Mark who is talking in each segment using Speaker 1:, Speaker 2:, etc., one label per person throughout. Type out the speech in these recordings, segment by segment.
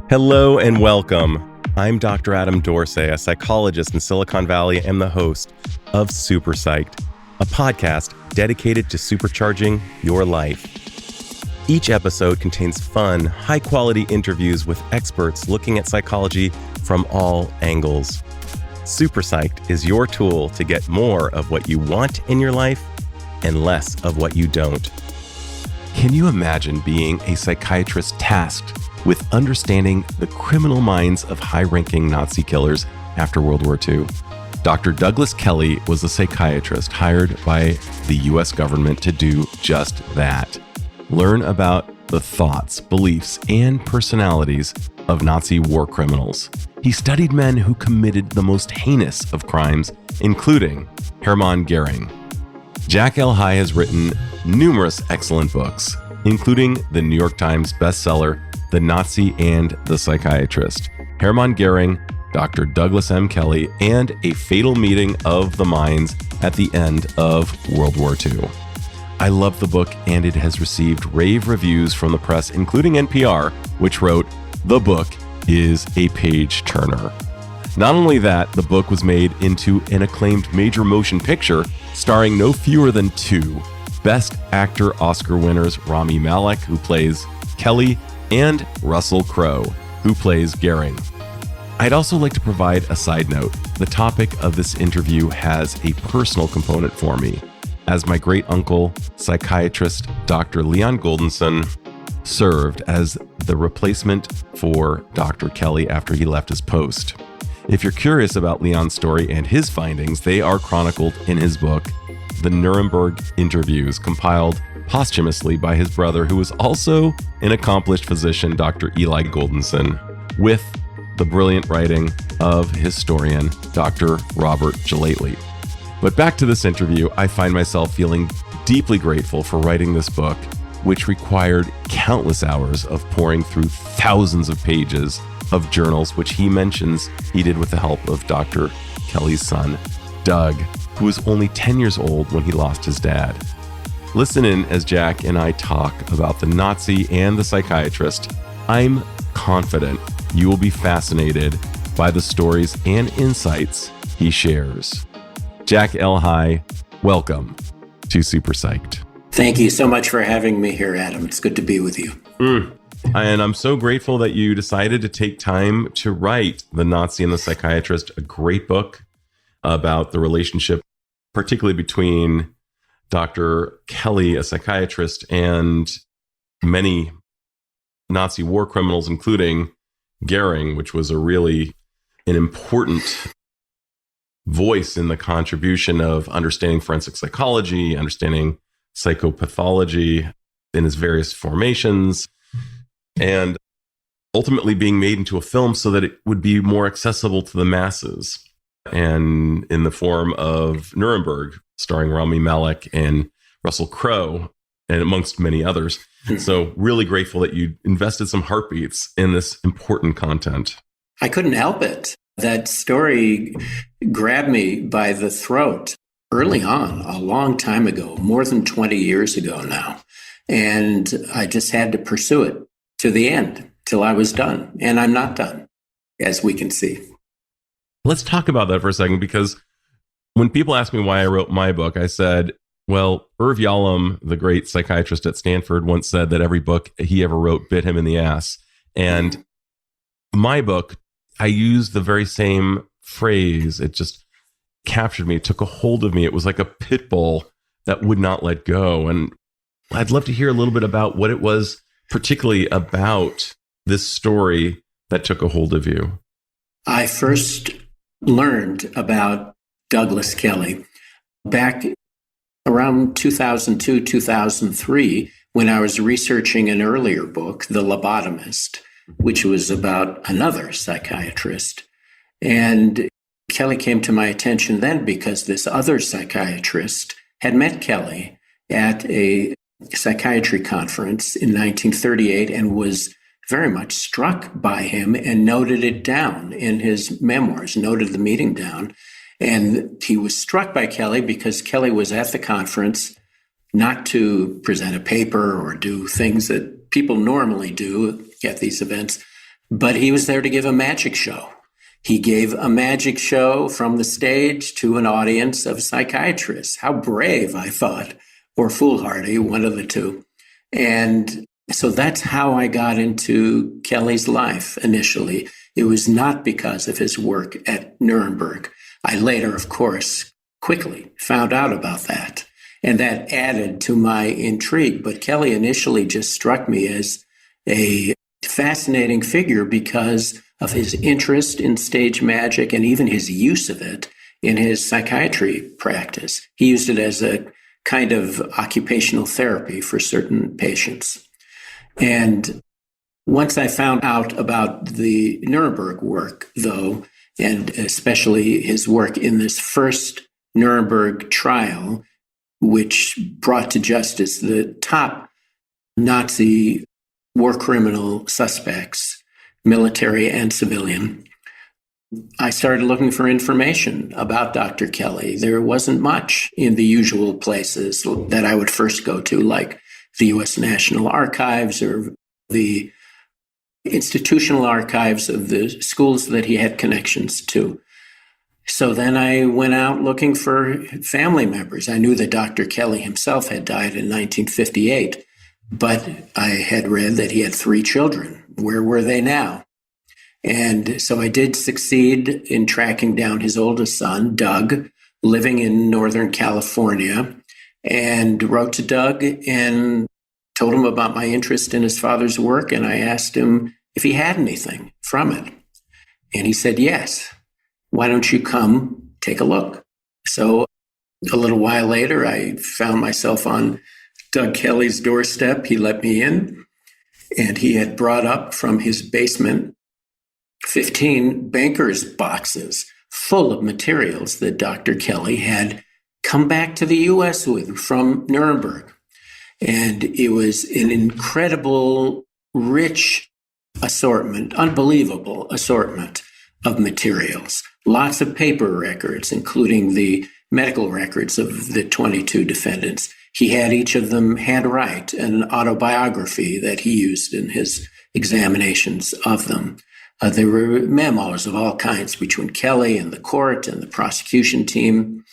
Speaker 1: Hello and welcome. I'm Dr. Adam Dorsay, a psychologist in Silicon Valley and the host of SuperPsyched, a podcast dedicated to supercharging your life. Each episode contains fun, high-quality interviews with experts looking at psychology from all angles. SuperPsyched is your tool to get more of what you want in your life and less of what you don't. Can you imagine being a psychiatrist tasked with understanding the criminal minds of high-ranking Nazi killers after World War II? Dr. Douglas Kelley was a psychiatrist hired by the U.S. government to do just that. Learn about the thoughts, beliefs, and personalities of Nazi war criminals. He studied men who committed the most heinous of crimes, including Herman Göring. Jack L. High has written numerous excellent books, including the New York Times bestseller, The Nazi and the Psychiatrist, Hermann Göring, Dr. Douglas M. Kelley, and A Fatal Meeting of the Minds at the End of World War II. I love the book, and it has received rave reviews from the press, including NPR, which wrote, "The book is a page-turner." Not only that, the book was made into an acclaimed major motion picture starring no fewer than two Best Actor Oscar winners, Rami Malek, who plays Kelley, and Russell Crowe, who plays Göring. I'd also like to provide a side note. The topic of this interview has a personal component for me, as my great-uncle, psychiatrist Dr. Leon Goldensohn, served as the replacement for Dr. Kelley after he left his post. If you're curious about Leon's story and his findings, they are chronicled in his book, The Nuremberg Interviews, compiled posthumously by his brother, who was also an accomplished physician, Dr. Eli Goldensohn, with the brilliant writing of historian Dr. Robert Gelately. But back to this interview, I find myself feeling deeply grateful for writing this book, which required countless hours of pouring through thousands of pages of journals, which he mentions he did with the help of Dr. Kelley's son, Doug, who was only 10 years old when he lost his dad. Listen in as Jack and I talk about the Nazi and the psychiatrist. I'm confident you will be fascinated by the stories and insights he shares. Jack L. High, welcome to SuperPsyched.
Speaker 2: Thank you so much for having me here, Adam. It's good to be with you.
Speaker 1: And I'm so grateful that you decided to take time to write The Nazi and the Psychiatrist, a great book about the relationship, particularly between Dr. Kelley, a psychiatrist, and many Nazi war criminals, including Göring, which was an important voice in the contribution of understanding forensic psychology, understanding psychopathology in its various formations, and ultimately being made into a film so that it would be more accessible to the masses, and in the form of Nuremberg, starring Rami Malek and Russell Crowe, and amongst many others. So really grateful that you invested some heartbeats in this important content.
Speaker 2: I couldn't help it. That story grabbed me by the throat early on, a long time ago, more than 20 years ago now. And I just had to pursue it to the end, till I was done. And I'm not done, as we can see.
Speaker 1: Let's talk about that for a second, because when people ask me why I wrote my book, I said, well, Irv Yalom, the great psychiatrist at Stanford, once said that every book he ever wrote bit him in the ass. And my book, I used the very same phrase. It just captured me. It took a hold of me. It was like a pit bull that would not let go. And I'd love to hear a little bit about what it was, particularly about this story that took a hold of you.
Speaker 2: I first learned about Douglas Kelley back around 2002, 2003, when I was researching an earlier book, The Lobotomist, which was about another psychiatrist. And Kelley came to my attention then because this other psychiatrist had met Kelley at a psychiatry conference in 1938 and was very much struck by him and noted it down in his memoirs, noted the meeting down. And he was struck by Kelley because Kelley was at the conference not to present a paper or do things that people normally do at these events, but he was there to give a magic show. He gave a magic show from the stage to an audience of psychiatrists. How brave, I thought, or foolhardy, one of the two. And so that's how I got into Kelley's life initially. It was not because of his work at Nuremberg. I later, of course, quickly found out about that. And that added to my intrigue. But Kelley initially just struck me as a fascinating figure because of his interest in stage magic and even his use of it in his psychiatry practice. He used it as a kind of occupational therapy for certain patients. And once I found out about the Nuremberg work, though, and especially his work in this first Nuremberg trial, which brought to justice the top Nazi war criminal suspects, military and civilian, I started looking for information about Dr. Kelley. There wasn't much in the usual places that I would first go to, like the U.S. National Archives or the institutional archives of the schools that he had connections to. So then I went out looking for family members. I knew that Dr. Kelley himself had died in 1958, but I had read that he had 3 children. Where were they now? And so I did succeed in tracking down his oldest son, Doug, living in Northern California, and wrote to Doug and told him about my interest in his father's work. And I asked him if he had anything from it. And he said, yes. Why don't you come take a look? So a little while later, I found myself on Doug Kelley's doorstep. He let me in, and he had brought up from his basement 15 banker's boxes full of materials that Dr. Kelley had come back to the U.S. with from Nuremberg. And it was an incredible, rich assortment, unbelievable assortment of materials. Lots of paper records, including the medical records of the 22 defendants. He had each of them handwrite an autobiography that he used in his examinations of them. There were memos of all kinds between Kelley and the court and the prosecution team,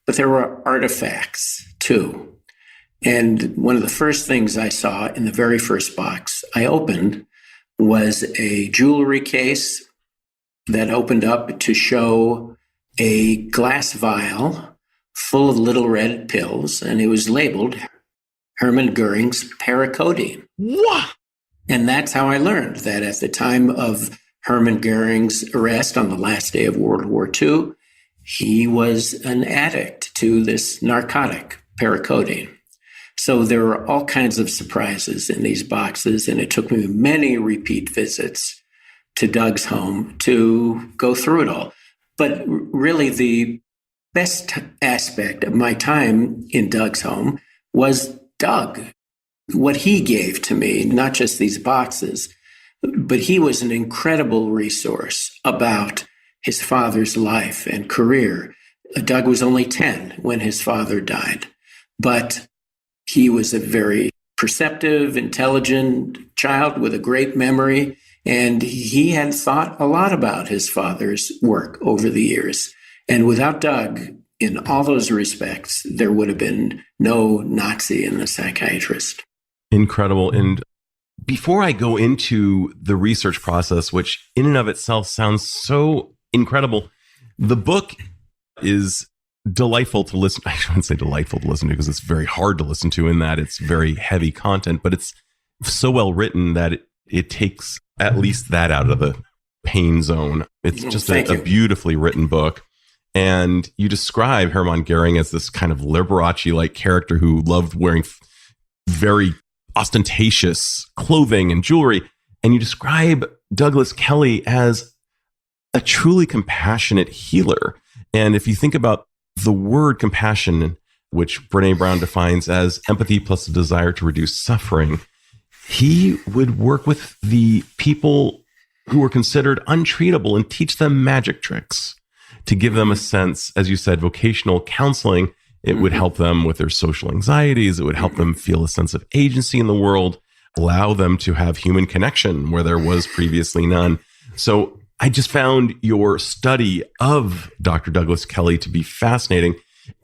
Speaker 2: but there were artifacts too. And one of the first things I saw in the very first box I opened was a jewelry case that opened up to show a glass vial full of little red pills, and it was labeled Herman Göring's Paracodeine.
Speaker 1: What?
Speaker 2: And that's how I learned that at the time of Herman Göring's arrest on the last day of World War II, he was an addict to this narcotic, Paracodeine. So there were all kinds of surprises in these boxes, and it took me many repeat visits to Doug's home to go through it all. But really, the best aspect of my time in Doug's home was Doug, what he gave to me, not just these boxes, but he was an incredible resource about his father's life and career. Doug was only 10 when his father died, but he was a very perceptive, intelligent child with a great memory. And he had thought a lot about his father's work over the years. And without Doug, in all those respects, there would have been no Nazi in the Psychiatrist.
Speaker 1: Incredible. And before I go into the research process, which in and of itself sounds so incredible, the book is delightful to listen. I shouldn't say delightful to listen to because it's very hard to listen to in that it's very heavy content, but it's so well written that it takes at least that out of the pain zone. It's just a beautifully written book. And you describe Hermann Göring as this kind of Liberace-like character who loved wearing very ostentatious clothing and jewelry. And you describe Douglas Kelley as a truly compassionate healer. And if you think about the word compassion, which Brené Brown defines as empathy plus a desire to reduce suffering, he would work with the people who were considered untreatable and teach them magic tricks to give them a sense, as you said, vocational counseling. It would help them with their social anxieties. It would help them feel a sense of agency in the world. allow them to have human connection where there was previously none. So I just found your study of Dr. Douglas Kelley to be fascinating.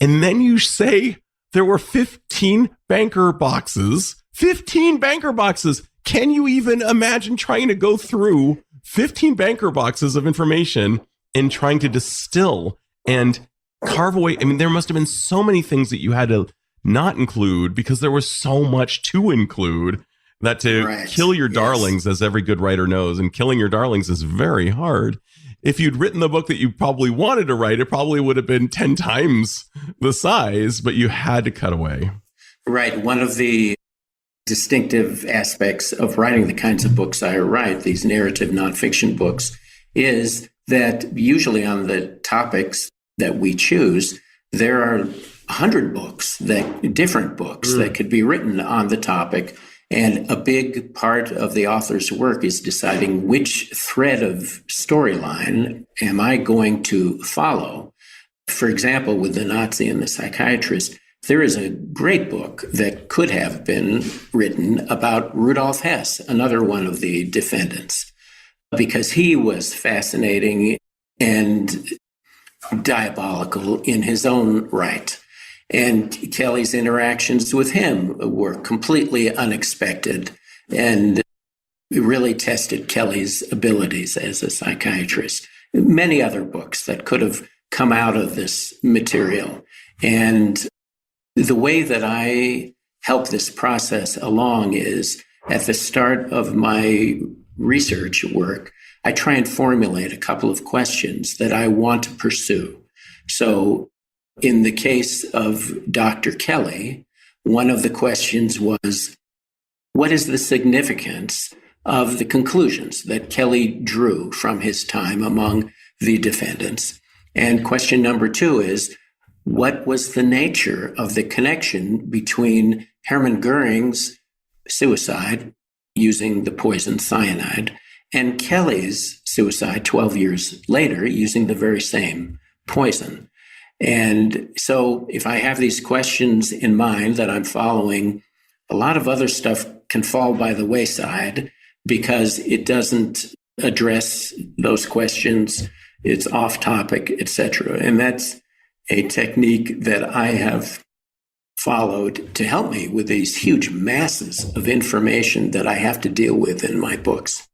Speaker 1: And then you say there were 15 banker boxes. 15 banker boxes. Can you even imagine trying to go through 15 banker boxes of information and trying to distill and carve away? I mean, there must have been so many things that you had to not include because there was so much to include that to kill your darlings, as every good writer knows, and killing your darlings is very hard. If you'd written the book that you probably wanted to write, it probably would have been 10 times the size, but you had to cut away.
Speaker 2: Right. One of the distinctive aspects of writing the kinds of books I write, these narrative nonfiction books, is that usually on the topics that we choose, there are 100 books, different books that could be written on the topic. And a big part of the author's work is deciding which thread of storyline am I going to follow. For example, with The Nazi and the Psychiatrist, there is a great book that could have been written about Rudolf Hess, another one of the defendants, because he was fascinating and diabolical in his own right. And Kelley's interactions with him were completely unexpected and really tested Kelley's abilities as a psychiatrist. Many other books that could have come out of this material. And the way that I help this process along is at the start of my research work, I try and formulate a couple of questions that I want to pursue. So in the case of Dr. Kelley, one of the questions was, what is the significance of the conclusions that Kelley drew from his time among the defendants? And question number 2 is, what was the nature of the connection between Herman Göring's suicide using the poison cyanide and Kelley's suicide 12 years later using the very same poison? And so if I have these questions in mind that I'm following, a lot of other stuff can fall by the wayside because it doesn't address those questions. It's off topic, etc. And that's a technique that I have followed to help me with these huge masses of information that I have to deal with in my books.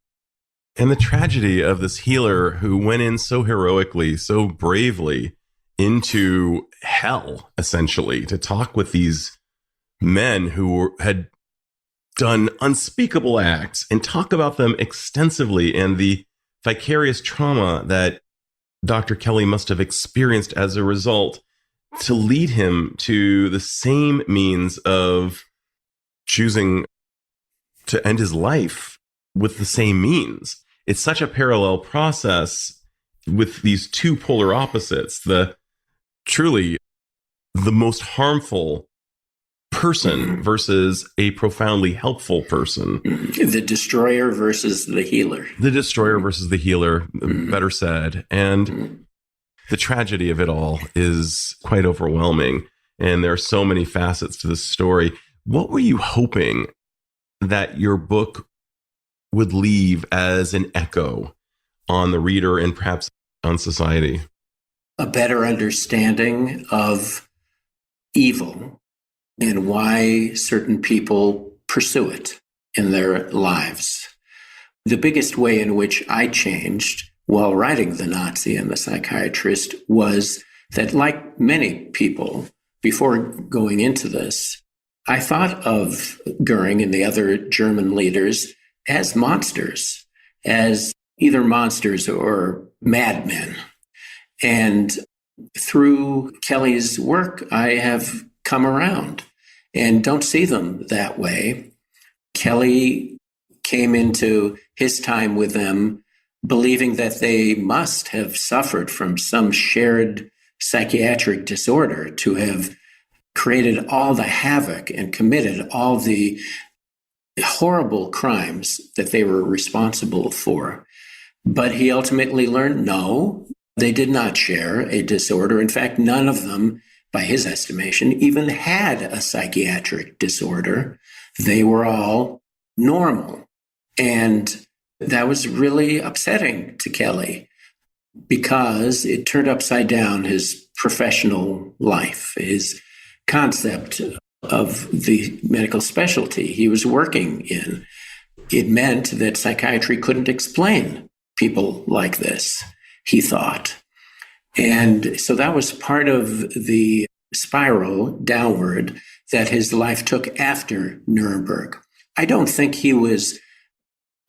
Speaker 1: And the tragedy of this healer who went in so heroically, so bravely, into hell, essentially, to talk with these men who had done unspeakable acts and talk about them extensively and the vicarious trauma that Dr. Kelley must have experienced as a result to lead him to the same means of choosing to end his life with the same means. It's such a parallel process with these two polar opposites, truly the most harmful person versus a profoundly helpful person.
Speaker 2: The destroyer versus the healer.
Speaker 1: The destroyer versus the healer, better said. And the tragedy of it all is quite overwhelming. And there are so many facets to this story. What were you hoping that your book would leave as an echo on the reader and perhaps on society?
Speaker 2: A better understanding of evil and why certain people pursue it in their lives. The biggest way in which I changed while writing The Nazi and the Psychiatrist was that, like many people, before going into this, I thought of Göring and the other German leaders as monsters, as either monsters or madmen. And through Kelley's work, I have come around and don't see them that way. Kelley came into his time with them believing that they must have suffered from some shared psychiatric disorder to have created all the havoc and committed all the horrible crimes that they were responsible for. But he ultimately learned, no, they did not share a disorder. In fact, none of them, by his estimation, even had a psychiatric disorder. They were all normal. And that was really upsetting to Kelley because it turned upside down his professional life, his concept of the medical specialty he was working in. It meant that psychiatry couldn't explain people like this, he thought. And so that was part of the spiral downward that his life took after Nuremberg. I don't think he was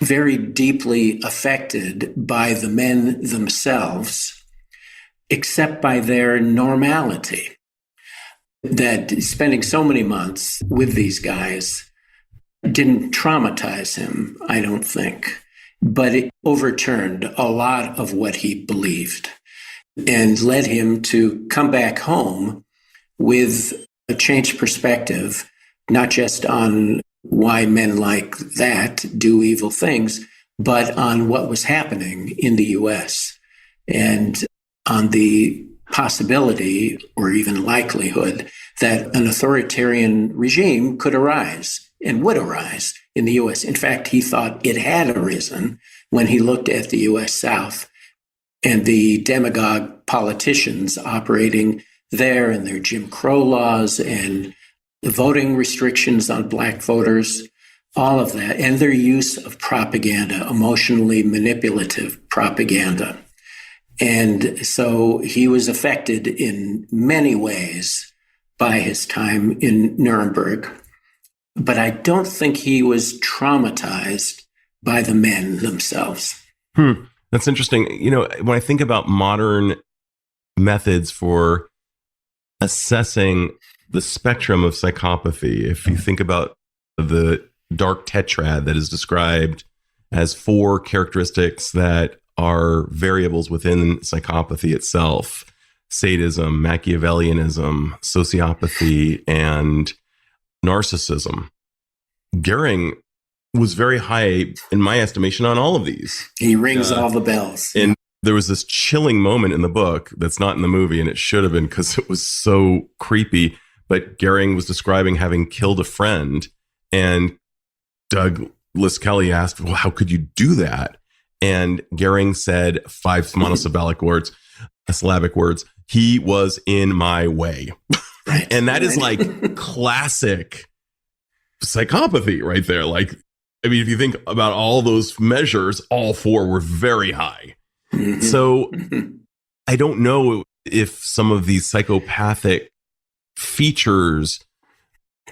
Speaker 2: very deeply affected by the men themselves, except by their normality. That spending so many months with these guys didn't traumatize him, I don't think, but it overturned a lot of what he believed and led him to come back home with a changed perspective, not just on why men like that do evil things, but on what was happening in the US and on the possibility or even likelihood that an authoritarian regime could arise and would arise in the US. In fact, he thought it had arisen when he looked at the US South and the demagogue politicians operating there and their Jim Crow laws and the voting restrictions on Black voters, all of that, and their use of propaganda, emotionally manipulative propaganda. And so he was affected in many ways by his time in Nuremberg. But I don't think he was traumatized by the men themselves.
Speaker 1: That's interesting. You know, when I think about modern methods for assessing the spectrum of psychopathy, if you think about the dark tetrad that is described as 4 characteristics that are variables within psychopathy itself: sadism, Machiavellianism, sociopathy, and narcissism. Göring was very high, in my estimation, on all of these.
Speaker 2: He rings all the bells.
Speaker 1: And there was this chilling moment in the book that's not in the movie, and it should have been because it was so creepy. But Göring was describing having killed a friend, and Douglas Kelley asked, well, how could you do that? And Göring said 5 monosyllabic words, syllabic words, he was in my way.
Speaker 2: Right.
Speaker 1: And that is like classic psychopathy right there. Like, I mean, if you think about all those measures, all 4 were very high.
Speaker 2: Mm-hmm.
Speaker 1: So I don't know if some of these psychopathic features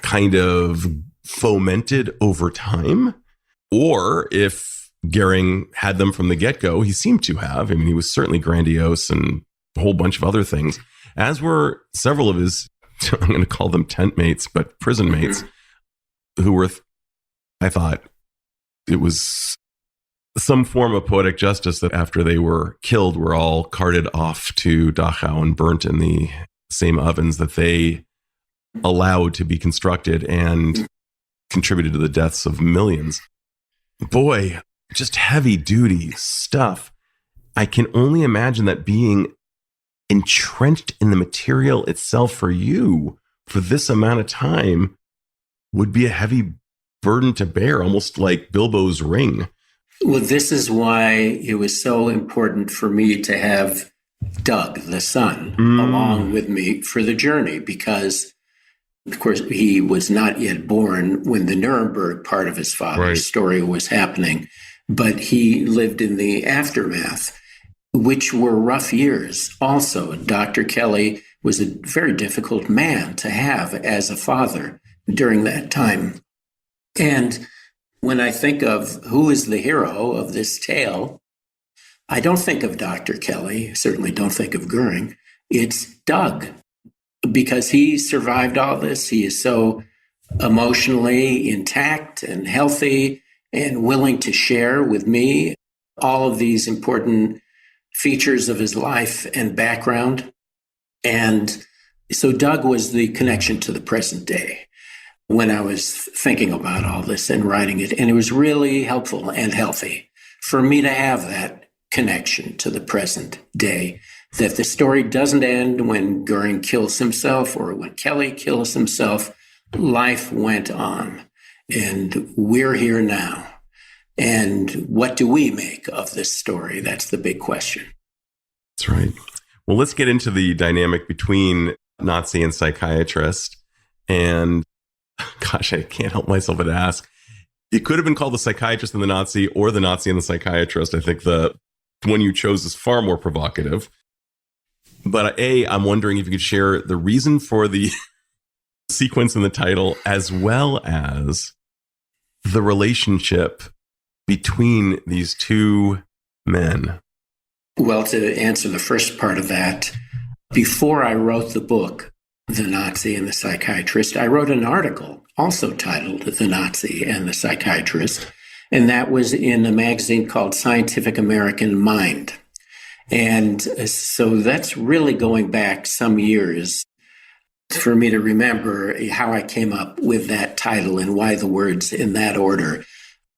Speaker 1: kind of fomented over time, or if Göring had them from the get-go. He seemed to have. I mean, he was certainly grandiose and a whole bunch of other things, as were several of his, I'm going to call them tent mates, but prison mates, who were, I thought it was some form of poetic justice that after they were killed, were all carted off to Dachau and burnt in the same ovens that they allowed to be constructed and contributed to the deaths of millions. Boy, just heavy duty stuff. I can only imagine that being entrenched in the material itself for you for this amount of time would be a heavy burden to bear, almost like Bilbo's ring.
Speaker 2: Well, this is why it was so important for me to have Doug, the son, along with me for the journey, because, of course, he was not yet born when the Nuremberg part of his father's story was happening, but he lived in the aftermath, which were rough years also. Dr. Kelley was a very difficult man to have as a father during that time. And when I think of who is the hero of this tale, I don't think of Dr. Kelley, certainly don't think of Göring. It's Doug, because he survived all this. He is so emotionally intact and healthy and willing to share with me all of these important features of his life and background. And so Doug was the connection to the present day when I was thinking about all this and writing it. And it was really helpful and healthy for me to have that connection to the present day, that the story doesn't end when Göring kills himself or when Kelley kills himself. Life went on. and we're here now. And what do we make of this story? That's the big question.
Speaker 1: That's right. Well, let's get into the dynamic between Nazi and psychiatrist. And gosh, I can't help myself but ask. It could have been called The Psychiatrist and the Nazi, or The Nazi and the Psychiatrist. I think the one you chose is far more provocative. But I'm wondering if you could share the reason for the sequence in the title, as well as the relationship between these two men.
Speaker 2: Well, to answer the first part of that, before I wrote the book, The Nazi and the Psychiatrist, I wrote an article also titled The Nazi and the Psychiatrist, and that was in a magazine called Scientific American Mind. And so that's really going back some years for me to remember how I came up with that title and why the words in that order.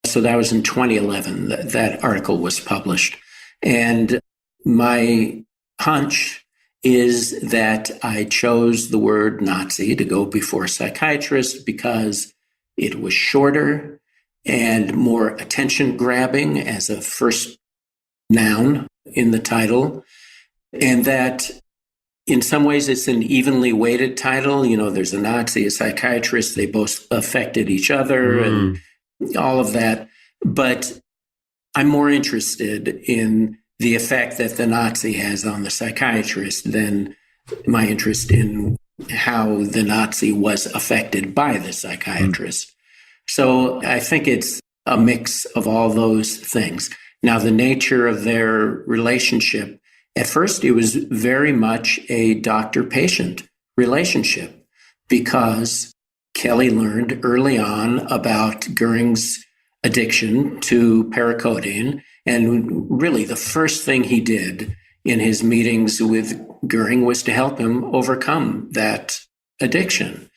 Speaker 2: So that was in 2011 that article was published. And my hunch is that I chose the word Nazi to go before psychiatrist because it was shorter and more attention-grabbing as a first noun in the title, and that in some ways it's an evenly weighted title. You know, there's a Nazi, a psychiatrist, they both affected each other and all of that. But I'm more interested in the effect that the Nazi has on the psychiatrist than my interest in how the Nazi was affected by the psychiatrist. So I think it's a mix of all those things. Now, the nature of their relationship, at first it was very much a doctor-patient relationship because Kelley learned early on about Göring's addiction to paracodeine. And really, the first thing he did in his meetings with Göring was to help him overcome that addiction.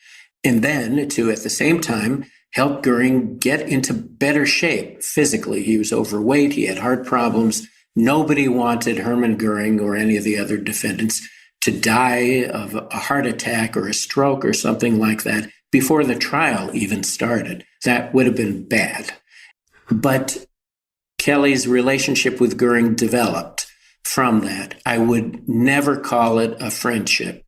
Speaker 2: And then to, at the same time, help Göring get into better shape physically. He was overweight. He had heart problems. Nobody wanted Herman Göring or any of the other defendants to die of a heart attack or a stroke or something like that before the trial even started. That would have been bad. But Kelley's relationship with Göring developed from that. I would never call it a friendship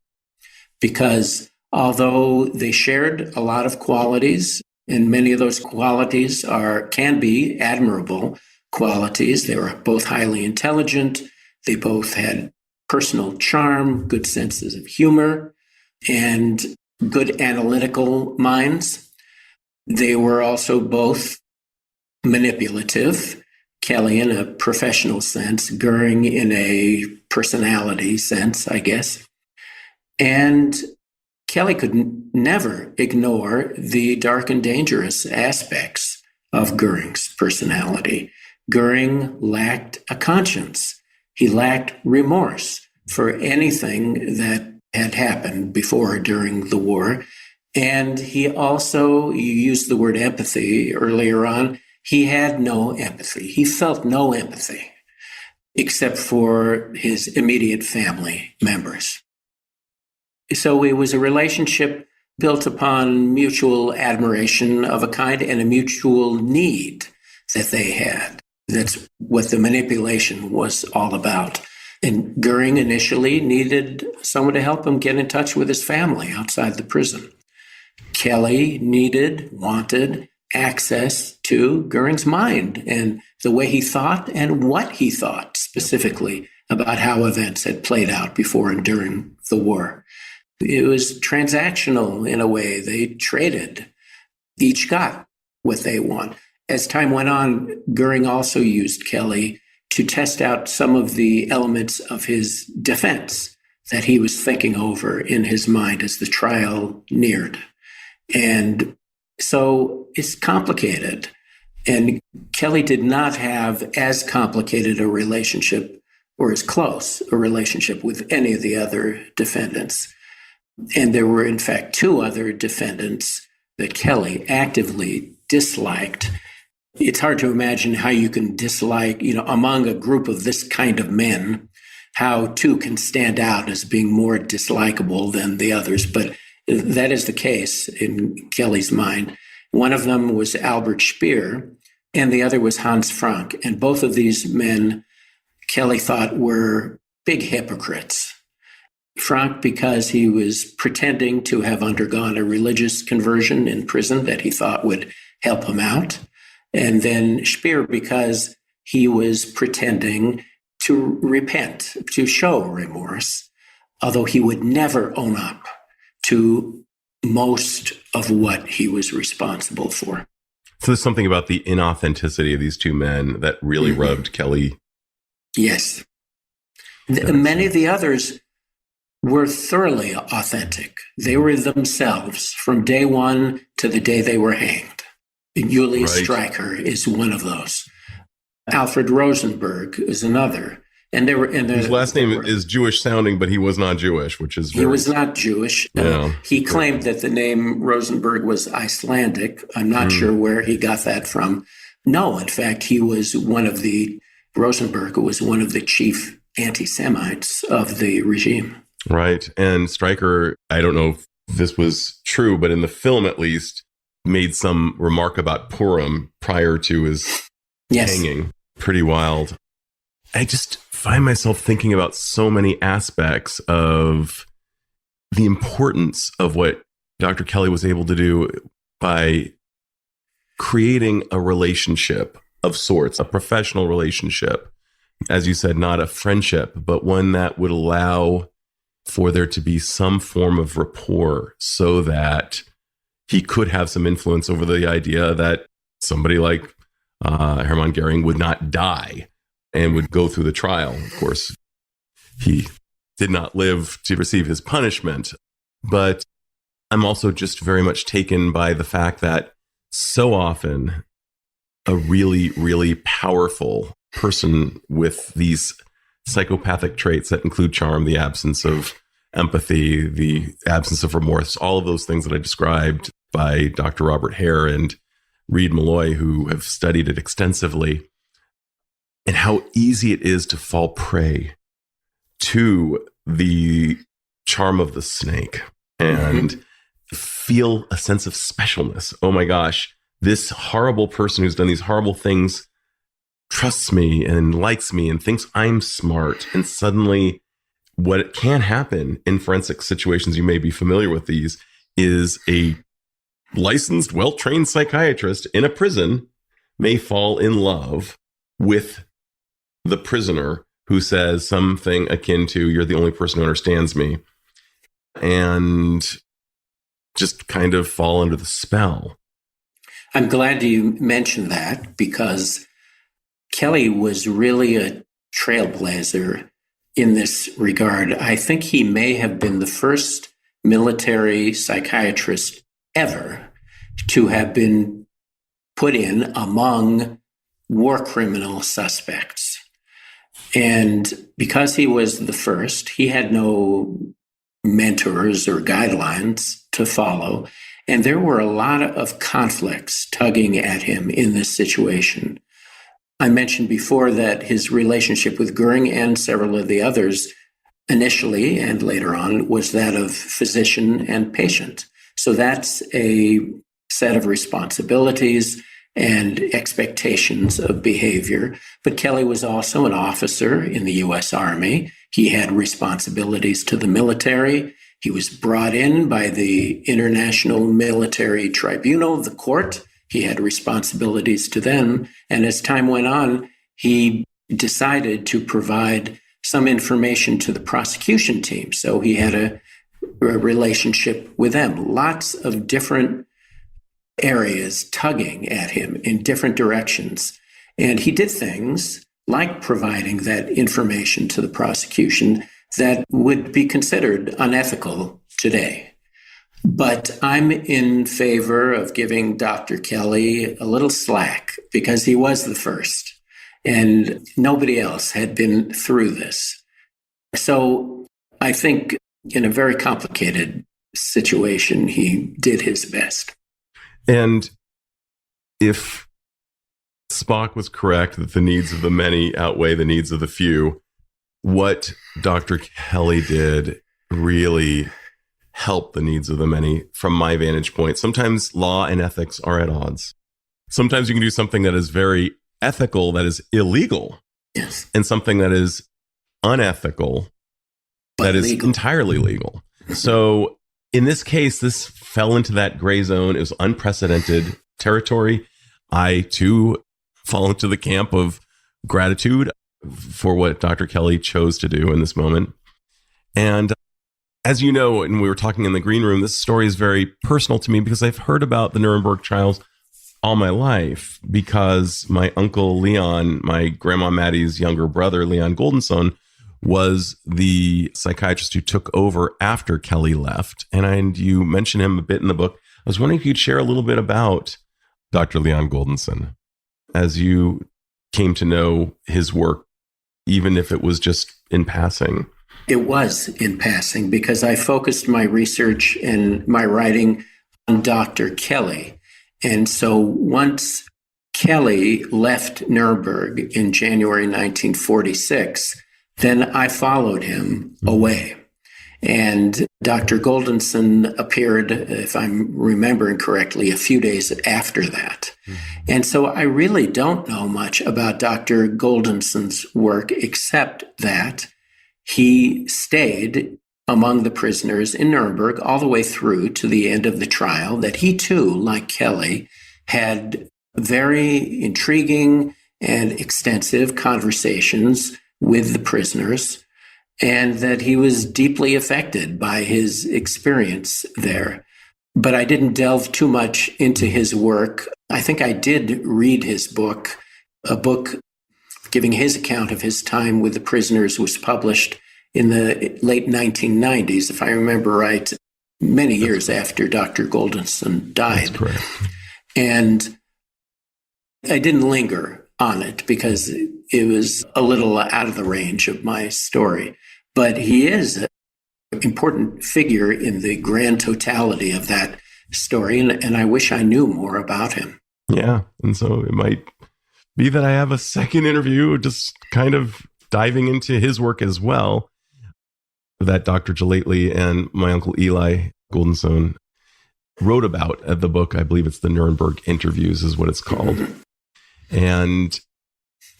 Speaker 2: because although they shared a lot of qualities, and many of those qualities can be admirable qualities. They were both highly intelligent. They both had personal charm, good senses of humor, and good analytical minds. They were also both manipulative, Kelley in a professional sense, Göring in a personality sense, I guess. And Kelley could never ignore the dark and dangerous aspects of Göring's personality. Göring lacked a conscience. He lacked remorse for anything that had happened before or during the war. And he also, you used the word empathy earlier on, he had no empathy. He felt no empathy except for his immediate family members. So it was a relationship built upon mutual admiration of a kind and a mutual need that they had. That's what the manipulation was all about. And Göring initially needed someone to help him get in touch with his family outside the prison. Kelley wanted access to Göring's mind and the way he thought and what he thought specifically about how events had played out before and during the war. It was transactional in a way. They traded. Each got what they want. As time went on, Göring also used Kelley to test out some of the elements of his defense that he was thinking over in his mind as the trial neared. And so it's complicated. And Kelley did not have as complicated a relationship or as close a relationship with any of the other defendants. And there were, in fact, two other defendants that Kelley actively disliked. It's hard to imagine how you can dislike, among a group of this kind of men, how two can stand out as being more dislikable than the others. But that is the case in Kelley's mind. One of them was Albert Speer, and the other was Hans Frank. And both of these men, Kelley thought, were big hypocrites. Frank, because he was pretending to have undergone a religious conversion in prison that he thought would help him out. And then Speer, because he was pretending to repent, to show remorse, although he would never own up to most of what he was responsible for.
Speaker 1: So there's something about the inauthenticity of these two men that really rubbed Kelley.
Speaker 2: Yes. Many of the others were thoroughly authentic. They were themselves from day one to the day they were hanged. Julius Streicher is one of those. Alfred Rosenberg is another. And his
Speaker 1: last name is Jewish sounding, but he was not Jewish, which is
Speaker 2: he was not Jewish. He claimed that the name Rosenberg was Icelandic. I'm not sure where he got that from. No, in fact, Rosenberg was one of the chief anti-Semites of the regime.
Speaker 1: Right. And Streicher, I don't know if this was true, but in the film at least, made some remark about Purim prior to his hanging. Pretty wild. I just find myself thinking about so many aspects of the importance of what Dr. Kelley was able to do by creating a relationship of sorts, a professional relationship. As you said, not a friendship, but one that would allow for there to be some form of rapport so that he could have some influence over the idea that somebody like Herman Göring would not die and would go through the trial. Of course, he did not live to receive his punishment. But I'm also just very much taken by the fact that so often a really, really powerful person with these psychopathic traits that include charm, the absence of empathy, the absence of remorse, all of those things that I described by Dr. Robert Hare and Reed Malloy, who have studied it extensively, and how easy it is to fall prey to the charm of the snake and feel a sense of specialness. Oh my gosh, this horrible person who's done these horrible things trusts me and likes me and thinks I'm smart. And suddenly what can happen in forensic situations, you may be familiar with these, is a licensed, well-trained psychiatrist in a prison may fall in love with the prisoner who says something akin to, "You're the only person who understands me," and just kind of fall under the spell.
Speaker 2: I'm glad you mentioned that, because Kelley was really a trailblazer in this regard. I think he may have been the first military psychiatrist ever to have been put in among war criminal suspects. And because he was the first, he had no mentors or guidelines to follow. And there were a lot of conflicts tugging at him in this situation. I mentioned before that his relationship with Göring and several of the others initially and later on was that of physician and patient. So that's a set of responsibilities and expectations of behavior. But Kelley was also an officer in the U.S. Army. He had responsibilities to the military. He was brought in by the International Military Tribunal, the court. He had responsibilities to them. And as time went on, he decided to provide some information to the prosecution team. So he had a relationship with them. Lots of different areas tugging at him in different directions. And he did things like providing that information to the prosecution that would be considered unethical today. But I'm in favor of giving Dr. Kelley a little slack, because he was the first and nobody else had been through this. So I think in a very complicated situation, he did his best.
Speaker 1: And if Spock was correct that the needs of the many outweigh the needs of the few, what Dr. Kelley did really help the needs of the many from my vantage point. Sometimes law and ethics are at odds. Sometimes you can do something that is very ethical, that is illegal.
Speaker 2: Yes.
Speaker 1: And something that is unethical, that is entirely legal. So in this case, this fell into that gray zone. It was unprecedented territory. I, too, fall into the camp of gratitude for what Dr. Kelley chose to do in this moment. And as you know, and we were talking in the green room, this story is very personal to me because I've heard about the Nuremberg trials all my life because my uncle Leon, my grandma Maddie's younger brother, Leon Goldensohn, was the psychiatrist who took over after Kelley left. And you mentioned him a bit in the book. I was wondering if you'd share a little bit about Dr. Leon Goldensohn as you came to know his work, even if it was just in passing.
Speaker 2: It was in passing because I focused my research and my writing on Dr. Kelley. And so once Kelley left Nuremberg in January 1946, then I followed him away. And Dr. Goldensohn appeared, if I'm remembering correctly, a few days after that. And so I really don't know much about Dr. Goldensohn's work except that he stayed among the prisoners in Nuremberg all the way through to the end of the trial, that he too, like Kelley, had very intriguing and extensive conversations with the prisoners, and that he was deeply affected by his experience there. But I didn't delve too much into his work. I think I did read his book. A book giving his account of his time with the prisoners was published in the late 1990s, if I remember right, many years after Dr. Goldensohn died.
Speaker 1: That's correct.
Speaker 2: And I didn't linger on it because it was a little out of the range of my story. But he is an important figure in the grand totality of that story, and I wish I knew more about him.
Speaker 1: Yeah, and so it might be that I have a second interview just kind of diving into his work as well, that Dr. Gelately and my uncle Eli Goldensohn wrote about at the book. I believe it's the Nuremberg Interviews is what it's called. And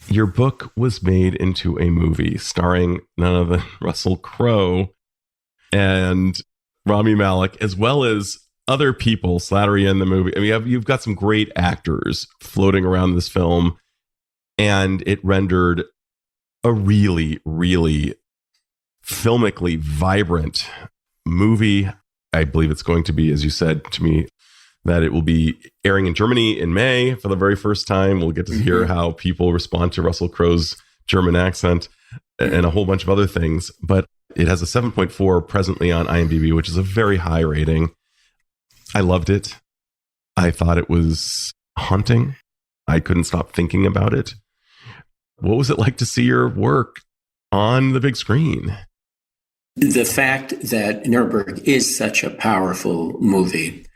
Speaker 1: your book was made into a movie starring none other than Russell Crowe and Rami Malek, as well as other people, Slattery in the movie. I mean, you've got some great actors floating around this film, and it rendered a really, really filmically vibrant movie. I believe it's going to be, as you said to me, that it will be airing in Germany in May for the very first time. We'll get to hear how people respond to Russell Crowe's German accent and a whole bunch of other things. But it has a 7.4 presently on IMDb, which is a very high rating. I loved it. I thought it was haunting. I couldn't stop thinking about it. What was it like to see your work on the big screen?
Speaker 2: The fact that Nuremberg is such a powerful movie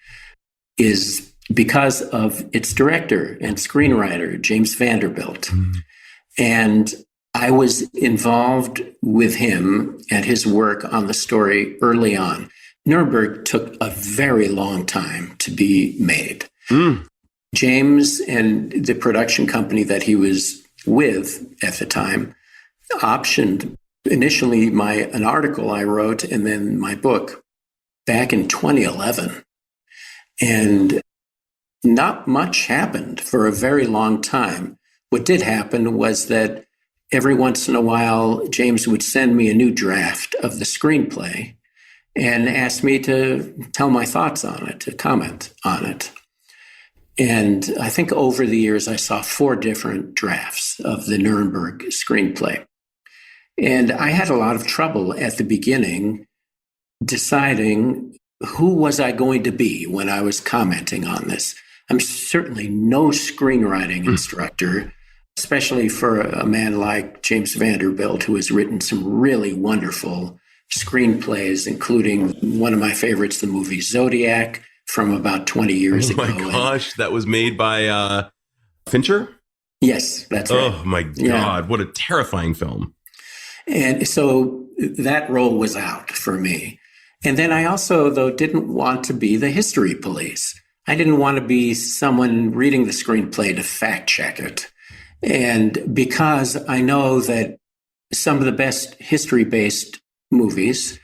Speaker 2: is because of its director and screenwriter, James Vanderbilt. And I was involved with him and his work on the story early on. Nuremberg took a very long time to be made. James and the production company that he was with at the time optioned initially an article I wrote and then my book back in 2011. And not much happened for a very long time. What did happen was that every once in a while, James would send me a new draft of the screenplay and ask me to tell my thoughts on it, to comment on it. And I think over the years, I saw 4 different drafts of the Nuremberg screenplay. And I had a lot of trouble at the beginning deciding who was I going to be when I was commenting on this. I'm certainly no screenwriting instructor, especially for a man like James Vanderbilt, who has written some really wonderful screenplays, including one of my favorites, the movie Zodiac from about 20 years ago.
Speaker 1: Oh my gosh, that was made by Fincher?
Speaker 2: Yes, that's right.
Speaker 1: Oh my God, what a terrifying film.
Speaker 2: And so that role was out for me. And then I also, though, didn't want to be the history police. I didn't want to be someone reading the screenplay to fact check it. And because I know that some of the best history-based movies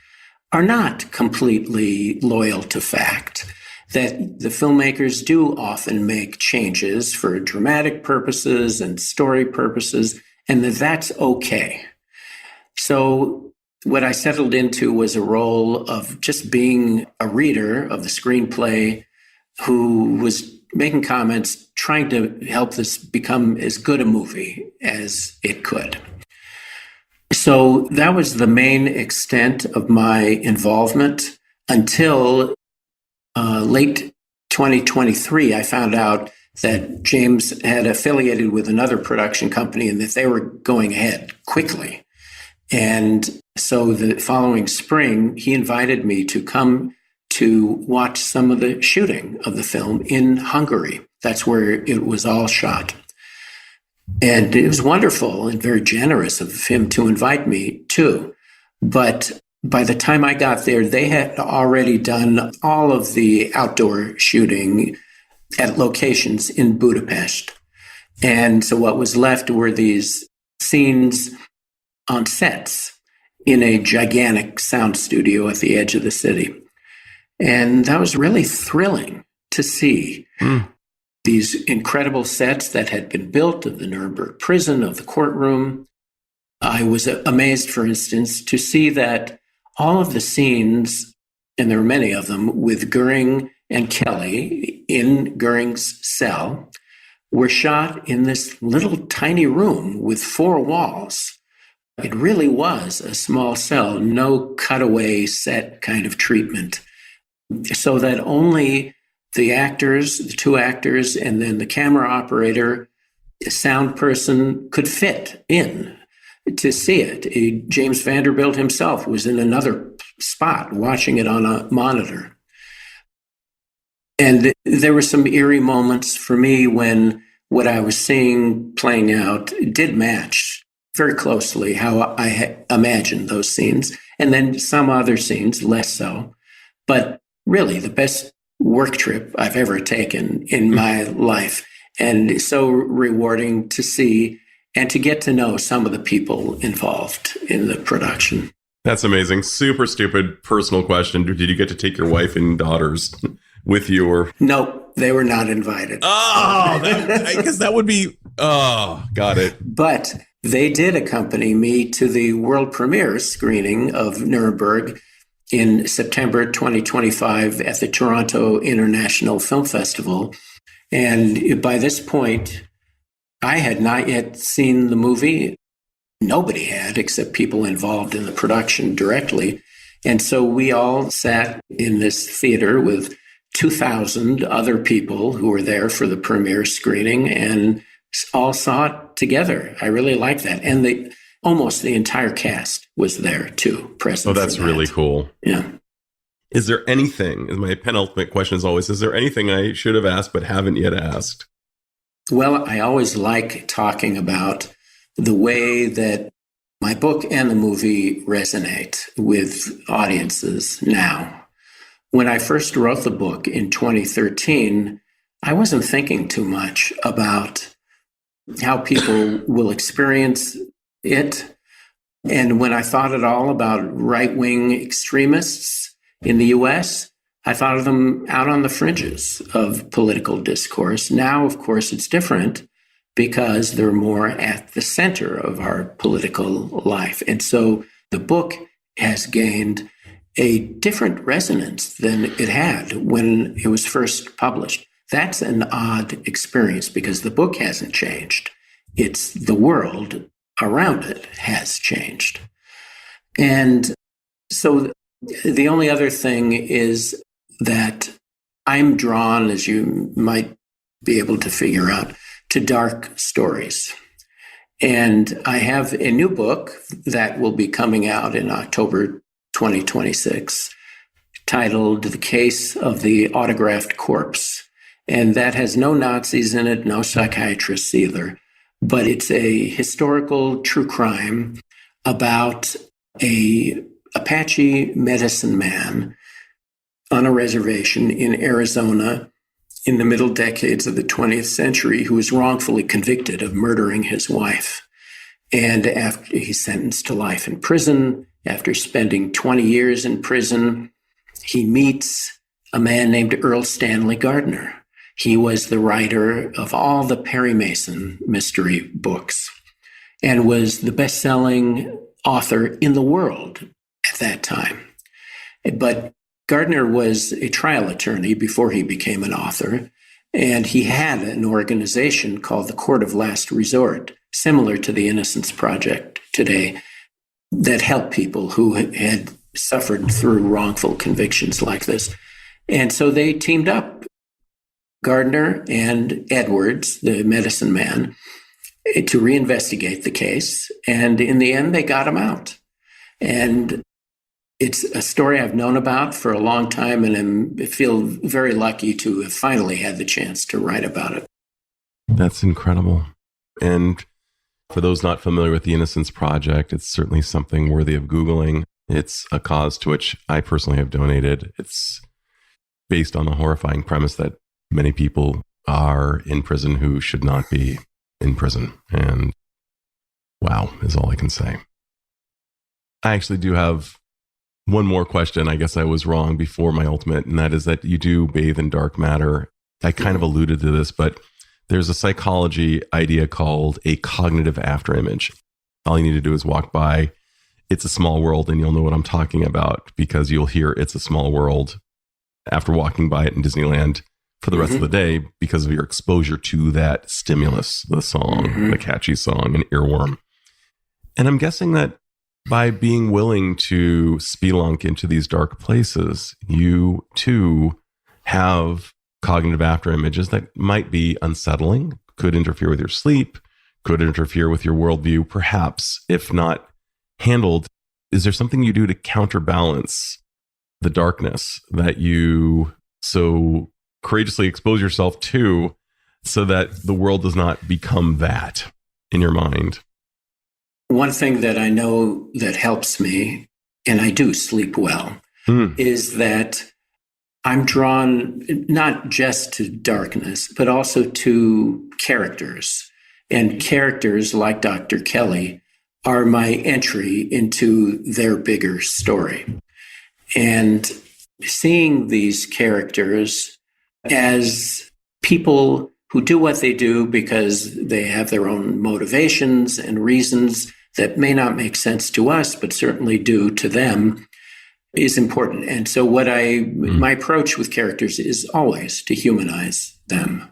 Speaker 2: are not completely loyal to fact, that the filmmakers do often make changes for dramatic purposes and story purposes, and that's okay. So what I settled into was a role of just being a reader of the screenplay who was making comments, trying to help this become as good a movie as it could. So that was the main extent of my involvement until late 2023. I found out that James had affiliated with another production company and that they were going ahead quickly. And so the following spring, he invited me to come to watch some of the shooting of the film in Hungary. That's where it was all shot. And it was wonderful and very generous of him to invite me too. But by the time I got there, they had already done all of the outdoor shooting at locations in Budapest. And so what was left were these scenes on sets in a gigantic sound studio at the edge of the city. And that was really thrilling to see. These incredible sets that had been built of the Nuremberg prison, of the courtroom. I was amazed, for instance, to see that all of the scenes, and there were many of them, with Göring and Kelley in Göring's cell, were shot in this little tiny room with 4 walls. It really was a small cell, no cutaway set kind of treatment, so that only the actors, the 2 actors, and then the camera operator, a sound person could fit in to see it. James Vanderbilt himself was in another spot watching it on a monitor. And there were some eerie moments for me when what I was seeing playing out did match very closely how I had imagined those scenes. And then some other scenes, less so. But really, the best work trip I've ever taken in my life, and so rewarding to see and to get to know some of the people involved in the production.
Speaker 1: That's amazing. Super stupid personal question. Did you get to take your wife and daughters with you? Or
Speaker 2: no, they were not invited.
Speaker 1: Oh, I guess that would be, got it.
Speaker 2: But they did accompany me to the world premiere screening of Nuremberg in September 2025 at the Toronto International Film Festival. And by this point, I had not yet seen the movie. Nobody had, except people involved in the production directly. And so we all sat in this theater with 2,000 other people who were there for the premiere screening and all saw it together. I really like that. And almost the entire cast was there too, present.
Speaker 1: Oh, that's really cool.
Speaker 2: Yeah.
Speaker 1: Is there anything, my penultimate question is always, is there anything I should have asked but haven't yet asked?
Speaker 2: Well, I always like talking about the way that my book and the movie resonate with audiences now. When I first wrote the book in 2013, I wasn't thinking too much about how people will experience it. And when I thought at all about right-wing extremists in the US, I thought of them out on the fringes of political discourse. Now, of course, it's different because they're more at the center of our political life. And so the book has gained a different resonance than it had when it was first published. That's an odd experience because the book hasn't changed. It's the world around it has changed. And so the only other thing is that I'm drawn, as you might be able to figure out, to dark stories. And I have a new book that will be coming out in October 2026 titled The Case of the Autographed Corpse. And that has no Nazis in it, no psychiatrists either. But it's a historical true crime about a Apache medicine man on a reservation in Arizona in the middle decades of the 20th century who was wrongfully convicted of murdering his wife. And after he's sentenced to life in prison, after spending 20 years in prison, he meets a man named Earl Stanley Gardner. He was the writer of all the Perry Mason mystery books and was the best-selling author in the world at that time. But Gardner was a trial attorney before he became an author, and he had an organization called the Court of Last Resort, similar to the Innocence Project today, that helped people who had suffered through wrongful convictions like this. And so they teamed up, Gardner and Edwards, the medicine man, to reinvestigate the case. And in the end, they got him out. And it's a story I've known about for a long time, and I feel very lucky to have finally had the chance to write about it.
Speaker 1: That's incredible. And for those not familiar with the Innocence Project, it's certainly something worthy of Googling. It's a cause to which I personally have donated. It's based on the horrifying premise that many people are in prison who should not be in prison. And wow, is all I can say. I actually do have one more question. I guess I was wrong before my ultimate, and that is that you do bathe in dark matter. I kind of alluded to this, but there's a psychology idea called a cognitive afterimage. All you need to do is walk by It's a Small World, and you'll know what I'm talking about, because you'll hear It's a Small World after walking by it in Disneyland for the rest of the day because of your exposure to that stimulus, the song, the catchy song, an earworm. And I'm guessing that by being willing to spelunk into these dark places, you too have cognitive afterimages that might be unsettling, could interfere with your sleep, could interfere with your worldview, perhaps, if not handled. Is there something you do to counterbalance the darkness that you so courageously expose yourself to so that the world does not become that in your mind?
Speaker 2: One thing that I know that helps me, and I do sleep well, is that I'm drawn not just to darkness, but also to characters. And characters like Dr. Kelley are my entry into their bigger story. And seeing these characters as people who do what they do because they have their own motivations and reasons that may not make sense to us, but certainly do to them, is important. And so my approach with characters is always to humanize them,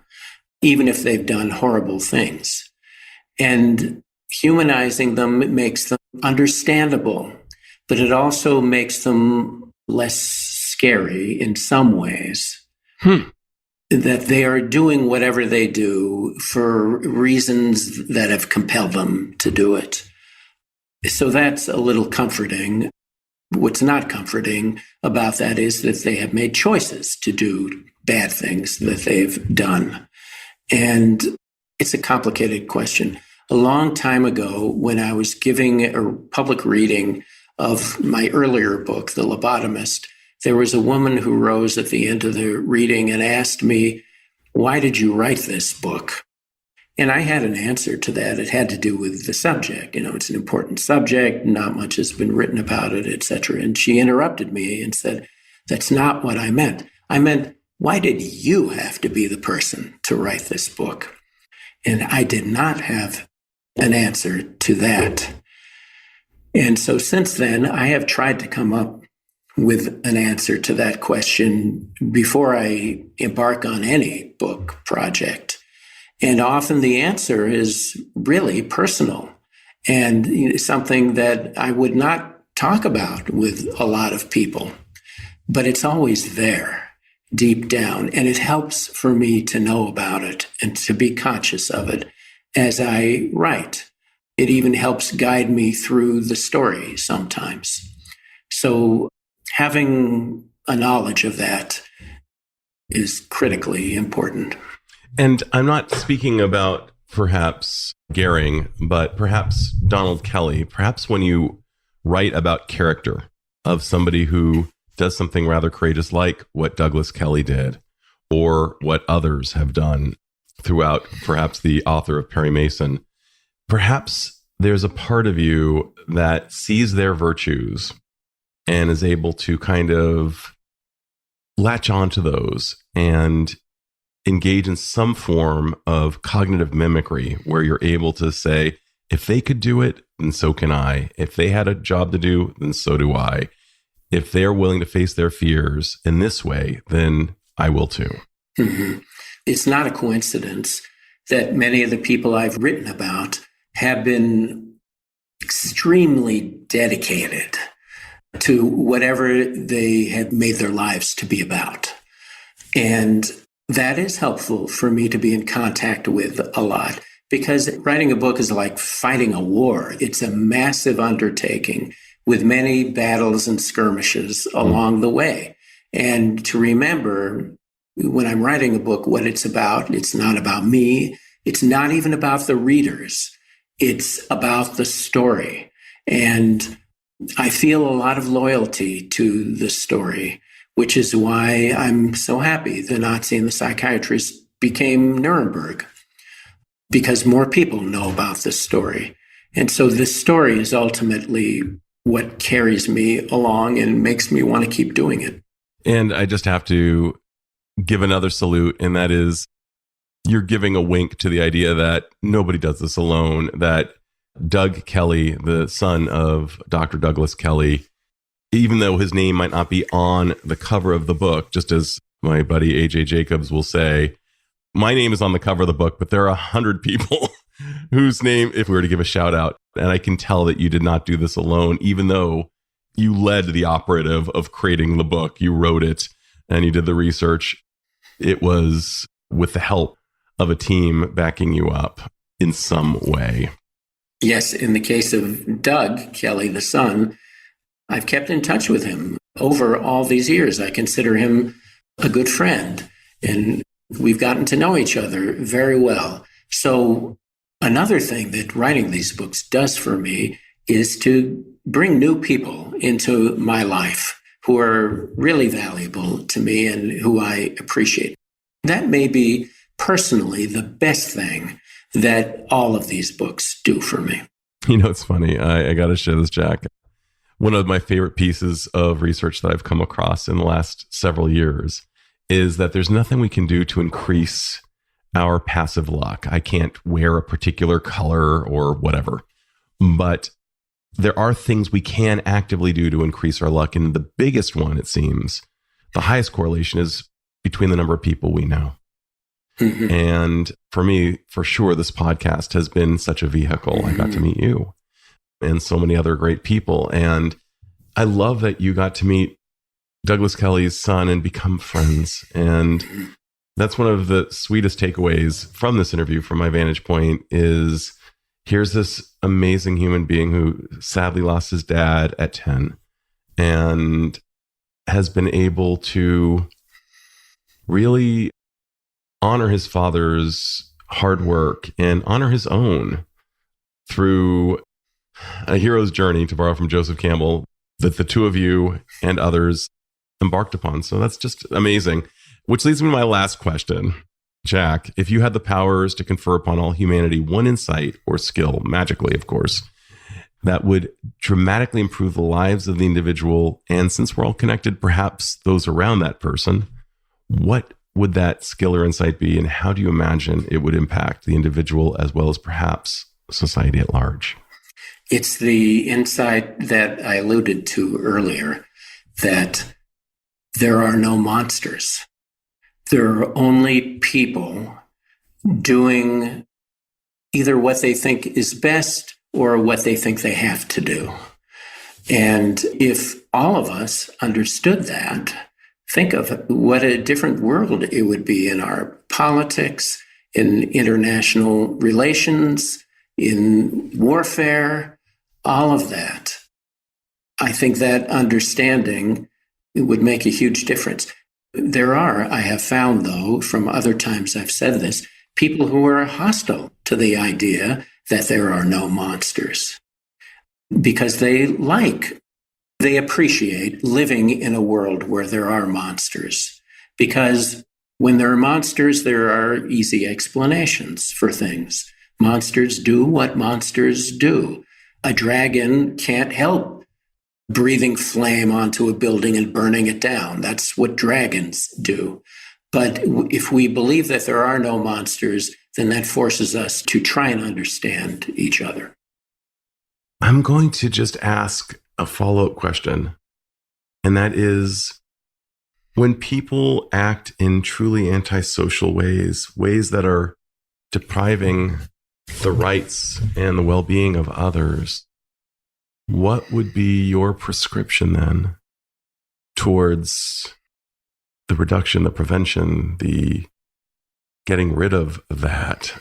Speaker 2: even if they've done horrible things. And humanizing them makes them understandable, but it also makes them less scary in some ways. That they are doing whatever they do for reasons that have compelled them to do it. So that's a little comforting. What's not comforting about that is that they have made choices to do bad things that they've done. And it's a complicated question. A long time ago, when I was giving a public reading of my earlier book, The Lobotomist, there was a woman who rose at the end of the reading and asked me, "Why did you write this book?" And I had an answer to that. It had to do with the subject. It's an important subject. Not much has been written about it, etc. And she interrupted me and said, "That's not what I meant. I meant, why did you have to be the person to write this book?" And I did not have an answer to that. And so since then, I have tried to come up with an answer to that question before I embark on any book project. And often the answer is really personal and something that I would not talk about with a lot of people, but it's always there deep down. And it helps for me to know about it and to be conscious of it as I write. It even helps guide me through the story sometimes. So having a knowledge of that is critically important.
Speaker 1: And I'm not speaking about perhaps Göring, but perhaps Donald Kelley. Perhaps when you write about character, of somebody who does something rather courageous like what Douglas Kelley did or what others have done throughout, perhaps the author of Perry Mason, perhaps there's a part of you that sees their virtues and is able to kind of latch onto those and engage in some form of cognitive mimicry where you're able to say, if they could do it, then so can I. If they had a job to do, then so do I. If they're willing to face their fears in this way, then I will too.
Speaker 2: Mm-hmm. It's not a coincidence that many of the people I've written about have been extremely dedicated to whatever they have made their lives to be about. And that is helpful for me to be in contact with a lot, because writing a book is like fighting a war. It's a massive undertaking with many battles and skirmishes along the way. And to remember, when I'm writing a book, what it's not about me. It's not even about the readers. It's about the story. And I feel a lot of loyalty to the story, which is why I'm so happy the Nazi and the Psychiatrist became Nuremberg, because more people know about this story. And so this story is ultimately what carries me along and makes me want to keep doing it.
Speaker 1: And I just have to give another salute, and that is you're giving a wink to the idea that nobody does this alone, that Doug Kelley, the son of Dr. Douglas Kelley, even though his name might not be on the cover of the book, just as my buddy AJ Jacobs will say, my name is on the cover of the book, but there are 100 people whose name, if we were to give a shout out, and I can tell that you did not do this alone, even though you led the operative of creating the book, you wrote it, and you did the research. It was with the help of a team backing you up in some way.
Speaker 2: Yes, in the case of Doug Kelley, the son, I've kept in touch with him over all these years. I consider him a good friend, and we've gotten to know each other very well. So another thing that writing these books does for me is to bring new people into my life who are really valuable to me and who I appreciate. That may be personally the best thing that all of these books do for me.
Speaker 1: You know, it's funny. I got to share this, Jack. One of my favorite pieces of research that I've come across in the last several years is that there's nothing we can do to increase our passive luck. I can't wear a particular color or whatever, but there are things we can actively do to increase our luck. And the biggest one, it seems, the highest correlation is between the number of people we know. Mm-hmm. And for me, for sure, this podcast has been such a vehicle. Mm-hmm. I got to meet you and so many other great people. And I love that you got to meet Douglas Kelley's son and become friends. And that's one of the sweetest takeaways from this interview, from my vantage point, is here's this amazing human being who sadly lost his dad at 10 and has been able to really honor his father's hard work and honor his own through a hero's journey, to borrow from Joseph Campbell, that the two of you and others embarked upon. So that's just amazing. Which leads me to my last question. Jack, if you had the powers to confer upon all humanity one insight or skill, magically, of course, that would dramatically improve the lives of the individual, and since we're all connected, perhaps those around that person, what would that skill or insight be, and how do you imagine it would impact the individual as well as perhaps society at large?
Speaker 2: It's the insight that I alluded to earlier, that there are no monsters. There are only people doing either what they think is best or what they think they have to do. And if all of us understood that, think of what a different world it would be in our politics, in international relations, in warfare, all of that. I think that understanding would make a huge difference. There are, I have found, though, from other times I've said this, people who are hostile to the idea that there are no monsters because they like they appreciate living in a world where there are monsters. Because when there are monsters, there are easy explanations for things. Monsters do what monsters do. A dragon can't help breathing flame onto a building and burning it down. That's what dragons do. But if we believe that there are no monsters, then that forces us to try and understand each other.
Speaker 1: I'm going to just ask a follow-up question, and that is, when people act in truly antisocial ways, ways that are depriving the rights and the well-being of others, what would be your prescription then towards the reduction, the prevention, the getting rid of that?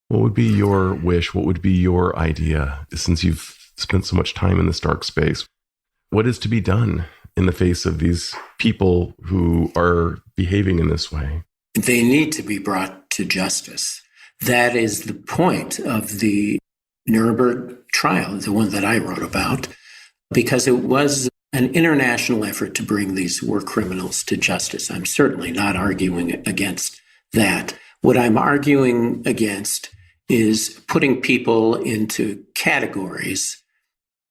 Speaker 1: What would be your wish? What would be your idea, since you've spent so much time in this dark space? What is to be done in the face of these people who are behaving in this way?
Speaker 2: They need to be brought to justice. That is the point of the Nuremberg trial, the one that I wrote about, because it was an international effort to bring these war criminals to justice. I'm certainly not arguing against that. What I'm arguing against is putting people into categories,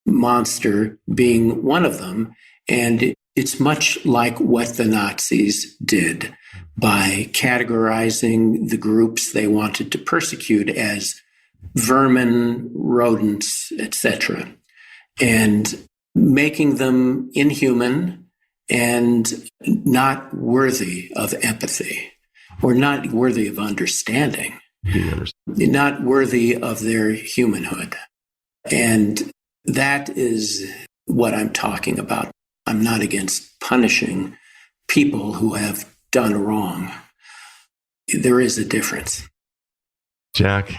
Speaker 2: monster being one of them. And it's much like what the Nazis did by categorizing the groups they wanted to persecute as vermin, rodents, etc., and making them inhuman and not worthy of empathy, or not worthy of understanding, not worthy of their humanhood. And that is what I'm talking about. I'm not against punishing people who have done wrong. There is a difference.
Speaker 1: Jack,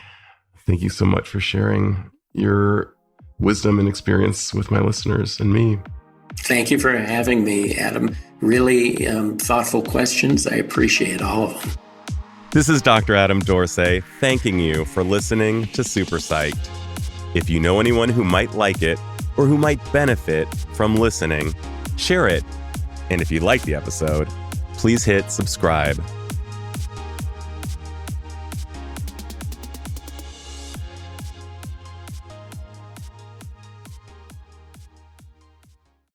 Speaker 1: thank you so much for sharing your wisdom and experience with my listeners and me.
Speaker 2: Thank you for having me, Adam. Really thoughtful questions. I appreciate all of them.
Speaker 1: This is Dr. Adam Dorsay thanking you for listening to SuperPsyched. If you know anyone who might like it or who might benefit from listening, share it. And if you like the episode, please hit subscribe